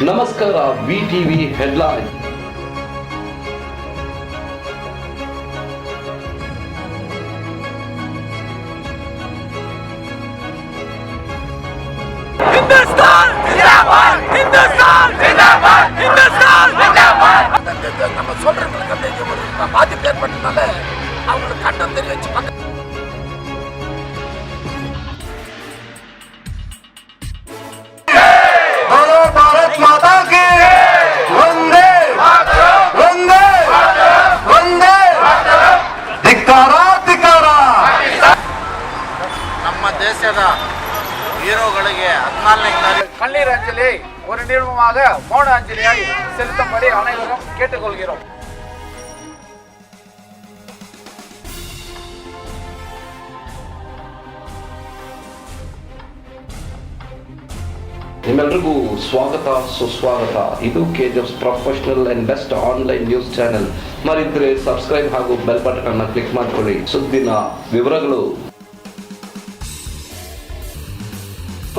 ನಮಸ್ಕಾರ, VTV headline. நம்ம சொல்றவங்களுக்கு பாதிப்பு ஏற்பட்டதுனால அவங்களுக்கு கண்டம் தெரிவிச்சு ನಮ್ಮ ದೇಶದ ஹீரோಗಳಿಗೆ 14ನೇ ತಾರೀಕು கண்ணீர் அஞ்சலி ஒரு நிமிடமாக மௌன அஞ்சலியாய் செலுத்தும்படி அனைவரும் கேட்டுக்கொள்கிறோம். ನಿಮ್ಮೆಲ್ಲರಿಗೂ ಸ್ವಾಗತ, ಸುಸ್ವಾಗತ. ಇದು KGF's professional and best online news channel. ಮರಿದ್ರೆ ಸಬ್ಸ್ಕ್ರೈಬ್ ಹಾಗೂ ಬೆಲ್ ಬಟನ್ ಅನ್ನು ಕ್ಲಿಕ್ ಮಾಡಿಕೊಳ್ಳಿ. ಸುದ್ದಿನ ವಿವರಗಳು.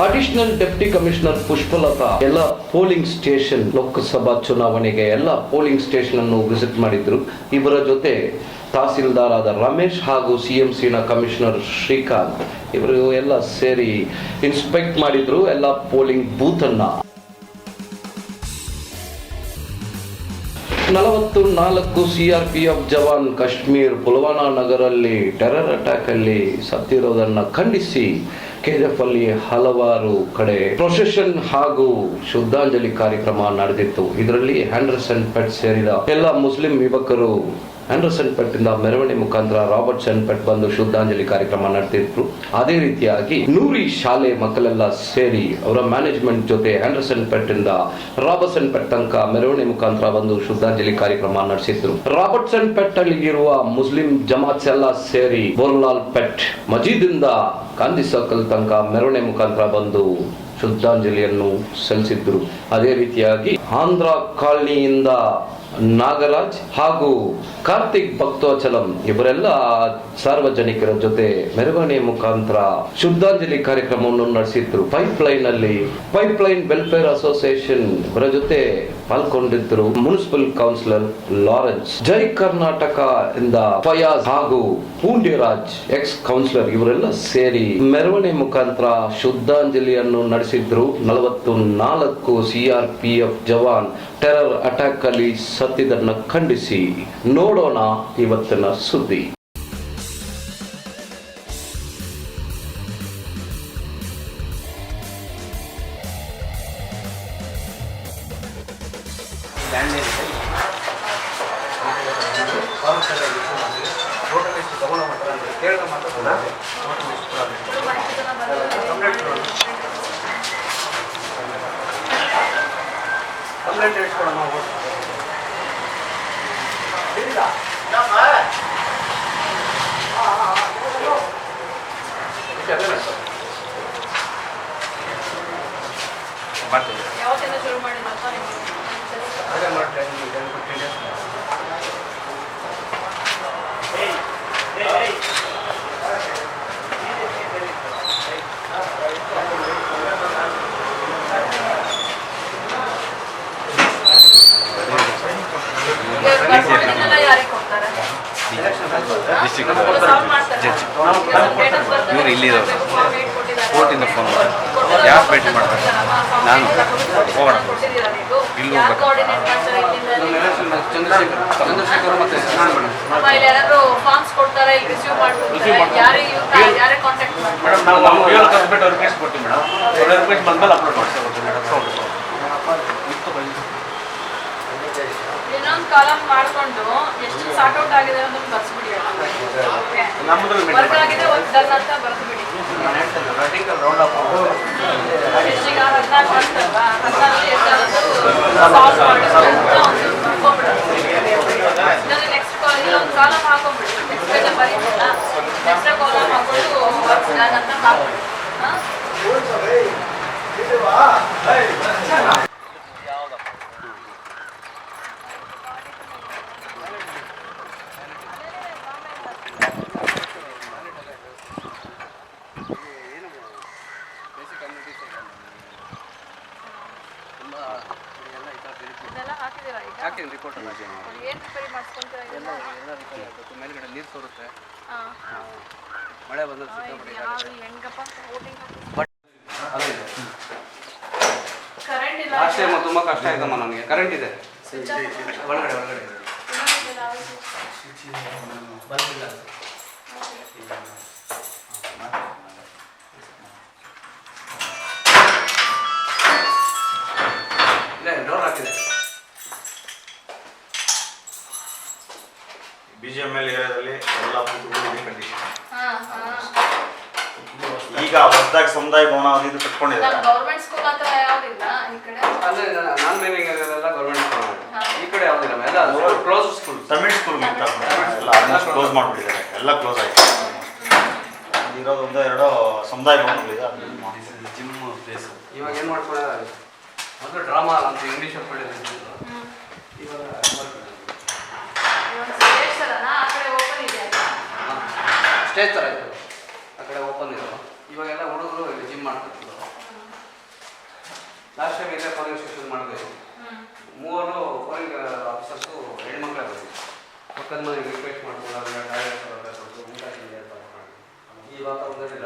ಅಡಿಷನಲ್ ಡೆಪ್ಟಿ ಕಮಿಷನರ್ ಪುಷ್ಪಲತಾ ಎಲ್ಲ ಪೋಲಿಂಗ್ ಸ್ಟೇಷನ್, ಲೋಕಸಭಾ ಚುನಾವಣೆಗೆ ಎಲ್ಲ ಪೋಲಿಂಗ್ ಸ್ಟೇಷನ್ ಅನ್ನು ವಿಸಿಟ್ ಮಾಡಿದ್ರು. ಇವರ ಜೊತೆ ತಹಸೀಲ್ದಾರ್ ಆದ ರಮೇಶ್ ಹಾಗೂ CMCನ ಕಮಿಷನರ್ ಶ್ರೀಕಾಂತ್ ಇವರು ಎಲ್ಲ ಸೇರಿ ಇನ್ಸ್ಪೆಕ್ಟ್ ಮಾಡಿದ್ರು ಎಲ್ಲ ಪೋಲಿಂಗ್ ಬೂತ್ ಅನ್ನ. 44 CRPF ಜವಾನ್ ಕಾಶ್ಮೀರ್ ಪುಲ್ವಾಮಾ ನಗರಲ್ಲಿ ಟೆರರ್ ಅಟ್ಯಾಕ್ ಅಲ್ಲಿ ಸತ್ತಿರೋದನ್ನ ಖಂಡಿಸಿ KGF ಅಲ್ಲಿ ಹಲವಾರು ಕಡೆ ಪ್ರೊಸೆಷನ್ ಹಾಗೂ ಶ್ರದ್ಧಾಂಜಲಿ ಕಾರ್ಯಕ್ರಮ ನಡೆದಿತ್ತು. ಇದರಲ್ಲಿ ಹ್ಯಾಂಡರ್ಸನ್ ಪೆಟ್ ಸೇರಿದ ಎಲ್ಲ ಮುಸ್ಲಿಂ ಯುವಕರು ಹ್ಯಾಂಡರ್ಸನ್ ಪೆಟ್ ಇಂದ ಮೆರವಣಿಗೆ ಮುಖಾಂತರ ರಾಬರ್ಟ್ಸನ್ ಪೆಟ್ ಬಂದು ಶ್ರದ್ಧಾಂಜಲಿ ಕಾರ್ಯಕ್ರಮ ನಡೆದಿದ್ರು. ಅದೇ ರೀತಿಯಾಗಿ ನೂರಿ ಶಾಲೆ ಮಕ್ಕಳೆಲ್ಲ ಸೇರಿ ಅವರ ಮ್ಯಾನೇಜ್ಮೆಂಟ್ ಜೊತೆ ಹ್ಯಾಂಡರ್ಸನ್ ಪೆಟ್ ಇಂದ ರಾಬರ್ಟ್ಸನ್ ಪೆಟ್ ತನಕ ಮೆರವಣಿಗೆ ಮುಖಾಂತರ ಬಂದು ಶ್ರದ್ಧಾಂಜಲಿ ಕಾರ್ಯಕ್ರಮ ನಡೆಸಿದ್ರು. ರಾಬರ್ಟ್ಸನ್ ಪೆಟ್ ಅಲ್ಲಿ ಇರುವ ಮುಸ್ಲಿಂ ಜಮಾತ್ಸ್ ಎಲ್ಲ ಸೇರಿ ಬೋರ್ಲಾಲ್ ಪೆಟ್ ಮಜೀದ್ ಇಂದ ಗಾಂಧಿ ಸರ್ಕಲ್ ತನಕ ಮೆರವಣಿಗೆ ಮುಖಾಂತರ ಬಂದು ಶ್ರದ್ಧಾಂಜಲಿಯನ್ನು ಸಲ್ಲಿಸಿದ್ರು. ಅದೇ ರೀತಿಯಾಗಿ ಆಂಧ್ರ ಕಾಲನಿಯಿಂದ ನಾಗರಾಜ್ ಹಾಗೂ ಕಾರ್ತಿಕ್ ಭಕ್ತವಚಲಂ ಇವರೆಲ್ಲ ಸಾರ್ವಜನಿಕರ ಜೊತೆ ಮೆರವಣಿಗೆ ಮುಖಾಂತರ ಶ್ರದ್ಧಾಂಜಲಿ ಕಾರ್ಯಕ್ರಮವನ್ನು ನಡೆಸಿದ್ರು. ಪೈಪ್ಲೈನ್ ವೆಲ್ಫೇರ್ ಅಸೋಸಿಯೇಷನ್ ಇವರ ಜೊತೆ ಪಾಲ್ಗೊಂಡಿದ್ದರು ಮುನ್ಸಿಪಲ್ ಕೌನ್ಸಿಲರ್ ಲಾರೆನ್ಸ್. ಜೈ ಕರ್ನಾಟಕ ಇಂದ ಫಯಾಜ್ ಹಾಗೂ ಪೂಂಡ್ಯರಾಜ್ ಎಕ್ಸ್ ಕೌನ್ಸಿಲರ್ ಇವರೆಲ್ಲ ಸೇರಿ ಮೆರವಣಿಗೆ ಮುಖಾಂತರ ಶ್ರದ್ಧಾಂಜಲಿಯನ್ನು ನಡೆಸಿದ್ರು. 44 CRPF ಜವಾನ್ ಟೆರರ್ ಅಟ್ಯಾಕ್ ಅಲ್ಲಿ ಸತ್ತಿದ್ದನ್ನ ಖಂಡಿಸಿ ನೋಡೋಣ ಇವತ್ತಿನ ಸುದ್ದಿ. ಇವರು ಇಲ್ಲಿರೋರು ಕೋರ್ಟಿಂದ ಫೋನ್ ಮಾಡಿ ಯಾರು ಭೇಟಿ ಮಾಡ್ತಾರೆ, ನಾನು ಹೋಗೋಣ ಇಲ್ಲಿ ಚಂದ್ರಶೇಖರ್ ಮತ್ತೆ ಮೇಡಮ್ ನಾವು ಕಸ್ಬಿಟ್ಟು ಅವ್ರು ರಿಕ್ವೆಸ್ಟ್ ಕೊಡ್ತೀವಿ ಮೇಡಮ್. ಅವ್ರ ರಿಕ್ವೆಸ್ಟ್ ಬಂದ್ಮೇಲೆ ಅಪ್ಲೋಡ್ ಮಾಡ್ತೀವಿ ಮೇಡಮ್. ಇನ್ನೊಂದು ಕಾಲಮ್ ಮಾಡ್ಕೊಂಡು ಎಷ್ಟು ಸಾರ್ಟ್ ಔಟ್ ಆಗಿದೆ ಅಂತ ಬರ್ಸ್ಬಿಡಿ. ವರ್ಕ್ ಆಗಿದೆ ವರ್ಕ್ ಡನ್ ಅಂತ ಬರ್ಸ್ಬಿಡಿ. ಎಷ್ಟಿಗೆ 14 ಬರ್ತಲ್ವಾ, 14 ಎಷ್ಟಾದರೂ ಸಾಲ್ವ್ ಮಾಡಿ ನೆಕ್ಸ್ಟ್ ಇಲ್ಲೊಂದು ಕಾಲಮ್ ಹಾಕೊಂಡ್ಬಿಡಿ. ನೆಕ್ಸ್ಟ್ ಪೇಜ್ ಬರೀತಿಲ್ಲ, ನೆಕ್ಸ್ಟ್ ಕಾಲಮ್ ಹಾಕೊಂಡು ವರ್ಕ್ ಡನ್ ಅಂತ ಹಾಕ್ಬಿಡಿ. ಇದೆಲ್ಲ ಹಾಕಿದ್ದೀರಾ ಈಗ? ಹಾಕಿದ್ದೀನಿ ರಿಪೋರ್ಟ್ ಎಲ್ಲ ಏನು ರಿಪೇರಿ ಮಾಡಿಸ್ಕೊಂತೀರಾ ಇದೆಲ್ಲ? ಎಲ್ಲ ರಿಪೇರಿ ಆಗಬೇಕು. ಮೇಲ್ಗಡೆ ನೀರು ಸೋರುತ್ತೆ, ಹಾಂ. ಮಳೆ ಬಂದಲ್ಲಿ ಸಿಕ್ಕಾಪಟ್ಟೆ ಹೆಂಗಪ್ಪ ವೋಟಿಂಗ್ ಅಲ್ಲ ಕರೆಂಟ್ ಇಲ್ಲ. ಲಾಸ್ಟ್ ಟೈಮ್ ತುಂಬ ಕಷ್ಟ ಆಯ್ತಮ್ಮ ನನಗೆ. ಕರೆಂಟ್ ಇದೆ ಒಳಗಡೆ ಬಂದಿಲ್ಲ. ಇಲ್ಲ ಡೋರ್ ಹಾಕಿದೆ. BGML ಏರಿಯಾದಲ್ಲಿ ಎಲ್ಲ ಬೂತ್ಗಳು ಇದೆ ಕಂಡೀಷನ್. ಹಾಂ. ಈಗ ಹೊಸದಾಗಿ ಸಮುದಾಯ ಭವನ ಅದು ಇದು ಕಟ್ಕೊಂಡಿದ್ದಾರೆ. ಗೌರ್ಮೆಂಟ್ ಸ್ಕೂಲ್ ಹತ್ರ ಯಾವುದಿಲ್ಲ ಈ ಕಡೆ? ಅಲ್ಲೇ ನಾನ್ ಮೇಲಿಂಗ್ ಏರಿಯಾದೆಲ್ಲ ಗೌರ್ಮೆಂಟ್ ಸ್ಕೂಲ್. ಈ ಕಡೆ ಯಾವುದಿಲ್ಲ, ಎಲ್ಲ ಕ್ಲೋಸ್ ಸ್ಕೂಲ್. ತಮಿಳ್ ಸ್ಕೂಲ್ ಎಲ್ಲ ಆಲ್ಮೋಸ್ಟ್ ಕ್ಲೋಸ್ ಮಾಡಿಬಿಟ್ಟಿದ್ದಾರೆ, ಎಲ್ಲ ಕ್ಲೋಸ್ ಆಯಿತು. ಇರೋದು ಒಂದು ಎರಡು ಸಮುದಾಯ ಭವನಗಳಿದೆ, ಅದು ಜಿಮ್ ಪ್ಲೇಸ್. ಇವಾಗ ಏನು ಮಾಡ್ಕೊಳ್ಳೋದು, ಮೊದಲು ಡ್ರಾಮಾ ಅಂತ ಇಂಗ್ಲೀಷ್ ಇವಾಗ ಸ್ಟೇಜ್ ಥರ ಇತ್ತು, ಆ ಕಡೆ ಓಪನ್ ಇರೋ. ಇವಾಗೆಲ್ಲ ಹುಡುಗರು ಇಲ್ಲಿ ಜಿಮ್ ಮಾಡ್ತಿದ್ರು. ಲಾಸ್ಟ್ ಟೈಮ್ ಇಲ್ಲೇ ಪೋಲಿಂಗ್ ಸ್ಟೇಷನ್ ಮಾಡಿದೆ. 3 ಪೋಲಿಂಗ್ ಆಫೀಸರ್ಸು ಹೆಣ್ಮಕ್ಳೇ ಬಂದಿದ್ದು. ಪಕ್ಕದ ಮನೆಗೆ ರಿಕ್ವೆಸ್ಟ್ ಮಾಡ್ಕೊಂಡು ಊಟ ತಿಂಡಿ ಅಂತ ಈ ವಾತಾವರಣದಲ್ಲಿ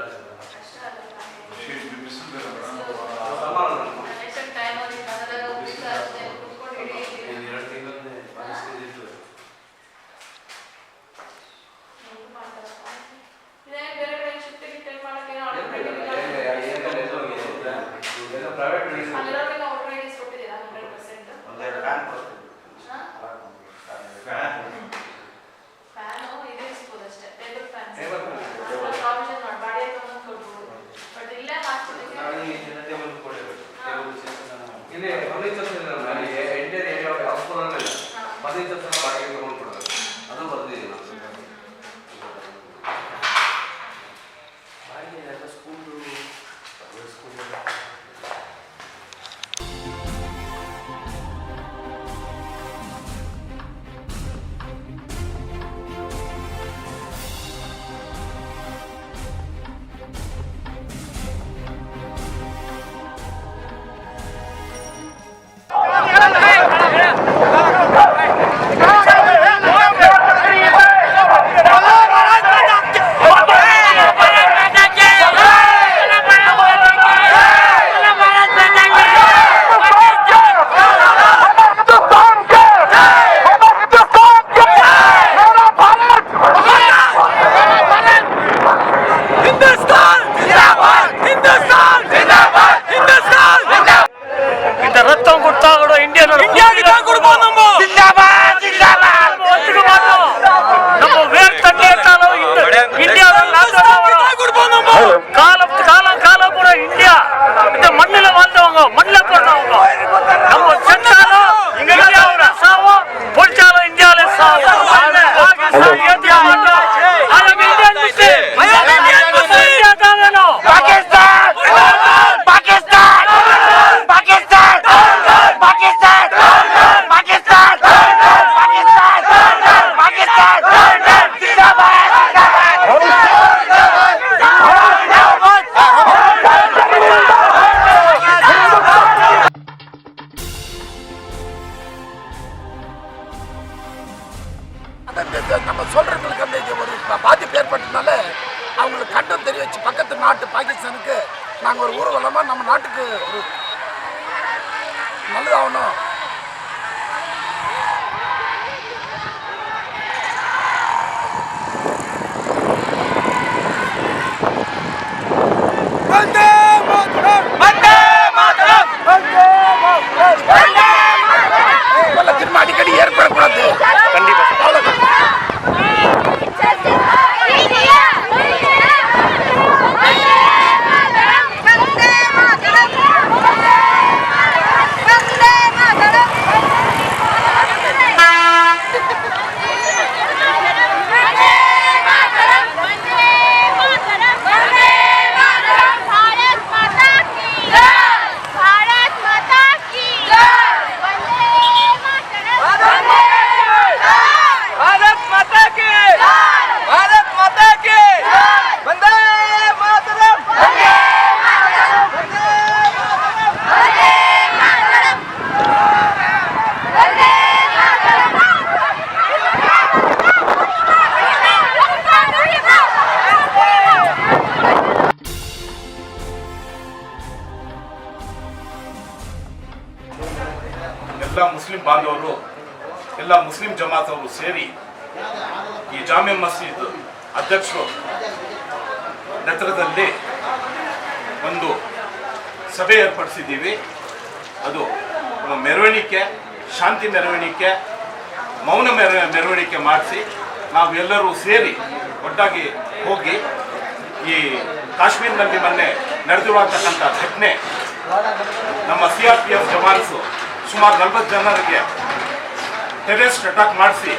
ಇಲ್ಲಿ ಫರ್ನಿಚರ್ಸ್ ಇಲ್ಲ. ಎಂಟರ್ ಏರಿಯಾ ಯಾವ ಸ್ಕೂಲಲ್ಲ ಫರ್ನಿಚರ್ಸ್ ಬಾಡಿಗೆ ತಗೊಂಡು ಕೊಡೋದು, ಅದು ಬರ್ದಿದ್ದೀನಿ ನಾನು. ಬಾಡಿಗೆ ಎಲ್ಲ ಸ್ಕೂಲು நம்ம சொல்றதுக்கு அந்த ஒரு பாதிப்பு ஏற்பட்டதுனால அவங்களுக்கு கண்டம் தெரிய வச்சு பக்கத்து நாட்டு பாகிஸ்தானுக்கு நாங்கள் ஒரு ஊர்வலமாக நம்ம நாட்டுக்கு ஒரு நல்லதாகணும். திரும்ப அடிக்கடி ஏற்படக்கூடாது. கண்டிப்பா Vande Mataram! ಎಲ್ಲ ಮುಸ್ಲಿಂ ಬಾಂಧವರು, ಎಲ್ಲ ಮುಸ್ಲಿಂ ಜಮಾತ್ ಅವರು ಸೇರಿ ಈ ಜಾಮೆ ಮಸೀದ್ ಅಧ್ಯಕ್ಷರು ನೇತೃತ್ವದಲ್ಲಿ ಒಂದು ಸಭೆ ಏರ್ಪಡಿಸಿದ್ದೀವಿ. ಅದು ಮೆರವಣಿಗೆ, ಶಾಂತಿ ಮೆರವಣಿಗೆ, ಮೌನ ಮೆರವಣಿಗೆ ಮಾಡಿಸಿ ನಾವೆಲ್ಲರೂ ಸೇರಿ ಒಟ್ಟಾಗಿ ಹೋಗಿ ಈ ಕಾಶ್ಮೀರದಲ್ಲಿ ಮೊನ್ನೆ ನಡೆದಿರುವಂತಕ್ಕಂಥ ಘಟನೆ, ನಮ್ಮ CRPF ಜವಾನ್ಸು ಸುಮಾರು 40 ಜನರಿಗೆ ಟೆರರಿಸ್ಟ್ ಅಟ್ಯಾಕ್ ಮಾಡಿಸಿ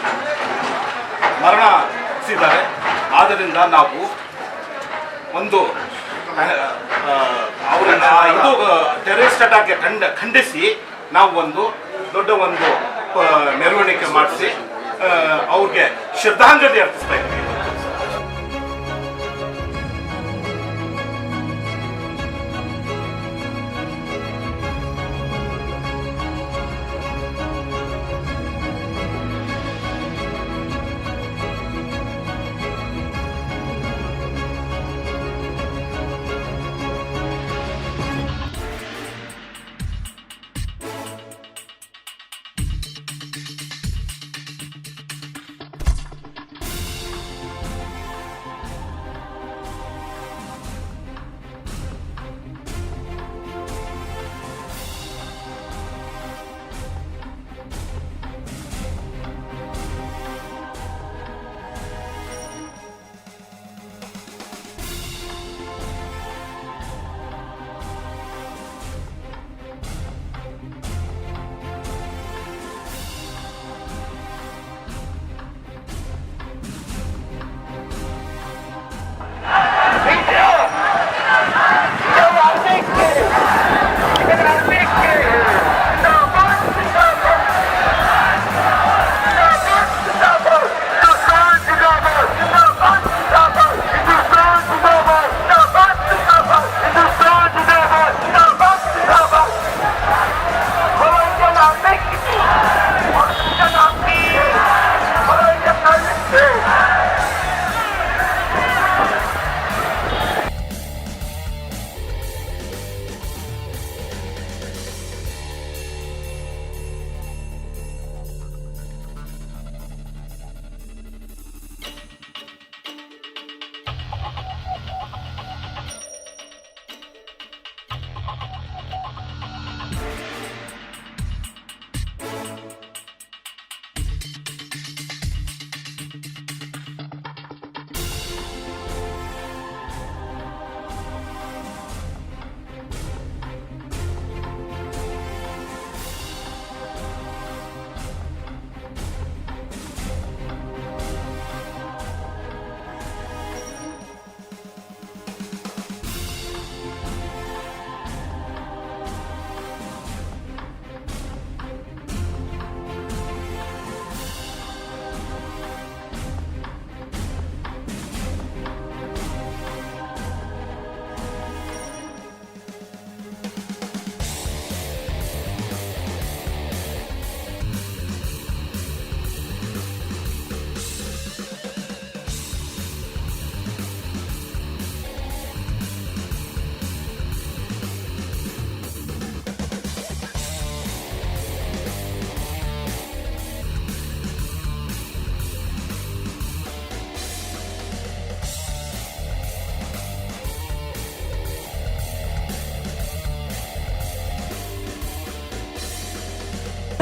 ಮರಣಿಸಿದ್ದಾರೆ. ಆದ್ದರಿಂದ ನಾವು ಒಂದು ಅವರನ್ನ ಇದು ಟೆರರಿಸ್ಟ್ ಅಟ್ಯಾಕ್ಗೆ ಖಂಡಿಸಿ ನಾವು ಒಂದು ದೊಡ್ಡ ಒಂದು ಮೆರವಣಿಗೆ ಮಾಡಿಸಿ ಅವ್ರಿಗೆ ಶ್ರದ್ಧಾಂಜಲಿ ಅರ್ಪಿಸ್ತಾ ಇದ್ದೀವಿ.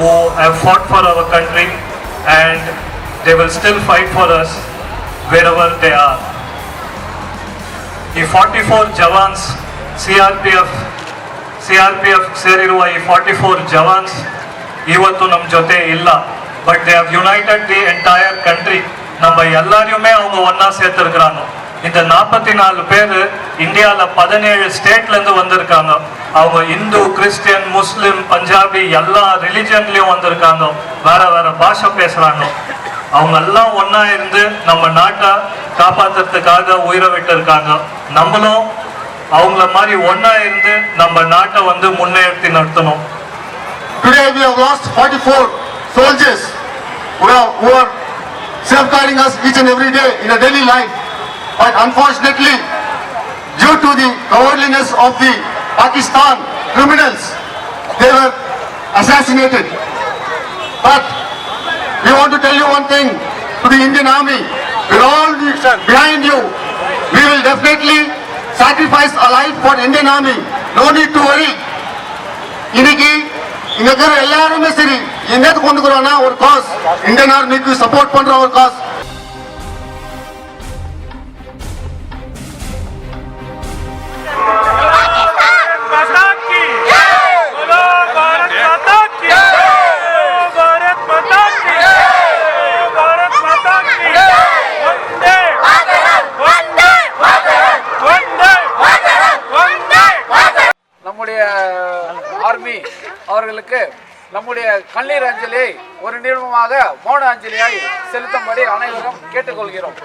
who have fought for our country and they will still fight for us wherever they are. ಈ 44 ಜವಾನ್ಸ್ CRPF ಸೇರಿರುವ ಈ 44 ಜವಾನ್ಸ್ ಇವತ್ತು ನಮ್ಮ ಜೊತೆ ಇಲ್ಲ. But they have United the entire country. நம்ம எல்லாரையுமே அவங்க ஒன்னா சேர்த்திருக்கிறாங்க. இந்த 44 பேர் இந்தியாவில் 17 ஸ்டேட்லேருந்து வந்திருக்காங்க. அவங்க இந்து, கிறிஸ்டியன், முஸ்லிம், பஞ்சாபி எல்லா ரிலிஜன்லேயும் வந்திருக்காங்க. வேற வேற பாஷை பேசுகிறாங்க. அவங்க எல்லாம் ஒன்றா இருந்து நம்ம நாட்டை காப்பாற்றுறதுக்காக உயிரை விட்டு இருக்காங்க. நம்மளும் அவங்கள மாதிரி ஒன்றா இருந்து நம்ம நாட்டை வந்து முன்னேற்றி நடத்தணும். Today we have lost 44 soldiers who are safeguarding us each and every day in a daily life. But unfortunately, due to the cowardliness of the Pakistan criminals, they were assassinated. But we want to tell you one thing to the Indian Army. We're all behind you. We will definitely sacrifice our life for Indian Army. No need to worry. இன்னைக்கு இங்க இருக்கிற எல்லாருமே சரி என்னது கொண்டுக்கிறோம்னா ஒரு cos Indian ஆர்மிக்கு support பண்ற ஒரு cos. நம்முடைய ஆர்மி அவர்களுக்கு நம்முடைய கண்ணீர் அஞ்சலியை ஒரு நிமிடமாக மௌன அஞ்சலியை செலுத்தும்படி அனைவரும் கேட்டுக்கொள்கிறோம்.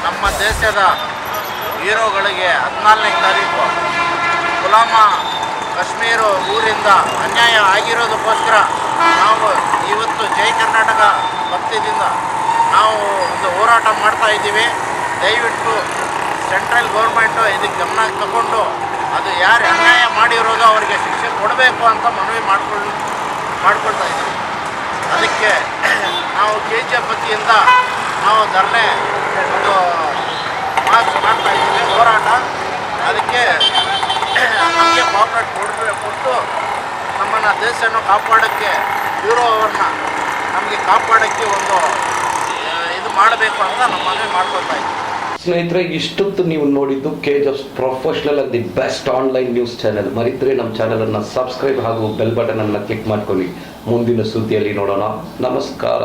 ನಮ್ಮ ದೇಶದ ಹೀರೋಗಳಿಗೆ 14ನೇ ತಾರೀಕು ಪುಲ್ವಾಮ ಕಾಶ್ಮೀರ ಊರಿಂದ ಅನ್ಯಾಯ ಆಗಿರೋದಕ್ಕೋಸ್ಕರ ನಾವು ಇವತ್ತು ಜೈ ಕರ್ನಾಟಕ ಭಕ್ತಿಯಿಂದ ನಾವು ಒಂದು ಹೋರಾಟ ಮಾಡ್ತಾ ಇದ್ದೀವಿ. ದಯವಿಟ್ಟು ಸೆಂಟ್ರಲ್ ಗೌರ್ಮೆಂಟು ಇದಕ್ಕೆ ಗಮನ ತಗೊಂಡು ಅದು ಯಾರು ಅನ್ಯಾಯ ಮಾಡಿರೋದು ಅವರಿಗೆ ಶಿಕ್ಷೆ ಕೊಡಬೇಕು ಅಂತ ಮನವಿ ಮಾಡ್ಕೊಳ್ತಾ ಇದ್ದೀವಿ. ಅದಕ್ಕೆ ನಾವು KGF ವತಿಯಿಂದ ನಾವು ಧರಣಿ ಒಂದು ಮಾರ್ಚ್ ಮಾಡ್ತಾ ಇದ್ದೀವಿ, ಹೋರಾಟ. ಅದಕ್ಕೆ ನಮಗೆ ಕೋಆಪರೇಟ್ ಕೊಟ್ಟು ನಮ್ಮನ್ನು ದೇಶವನ್ನು ಕಾಪಾಡೋಕ್ಕೆ ಹೀರೋ ಅವ್ರನ್ನ ನಮಗೆ ಕಾಪಾಡೋಕ್ಕೆ ಒಂದು ಇದು ಮಾಡಬೇಕು ಅಂತ ನಮ್ಮ ಮನವಿ ಮಾಡ್ಕೊಳ್ತಾ ಇದ್ದೀವಿ. ಸ್ನೇಹಿತರೆ, ಇಷ್ಟೊತ್ತು ನೀವು ನೋಡಿದ್ದು KGF professional and the best online news channel. ಮರಿದ್ರೆ ನಮ್ಮ ಚಾನೆಲನ್ನು ಸಬ್ಸ್ಕ್ರೈಬ್ ಹಾಗೂ ಬೆಲ್ ಬಟನ್ ಅನ್ನು ಕ್ಲಿಕ್ ಮಾಡ್ಕೊಳ್ಳಿ. ಮುಂದಿನ ಸುದ್ದಿಯಲ್ಲಿ ನೋಡೋಣ. ನಮಸ್ಕಾರ.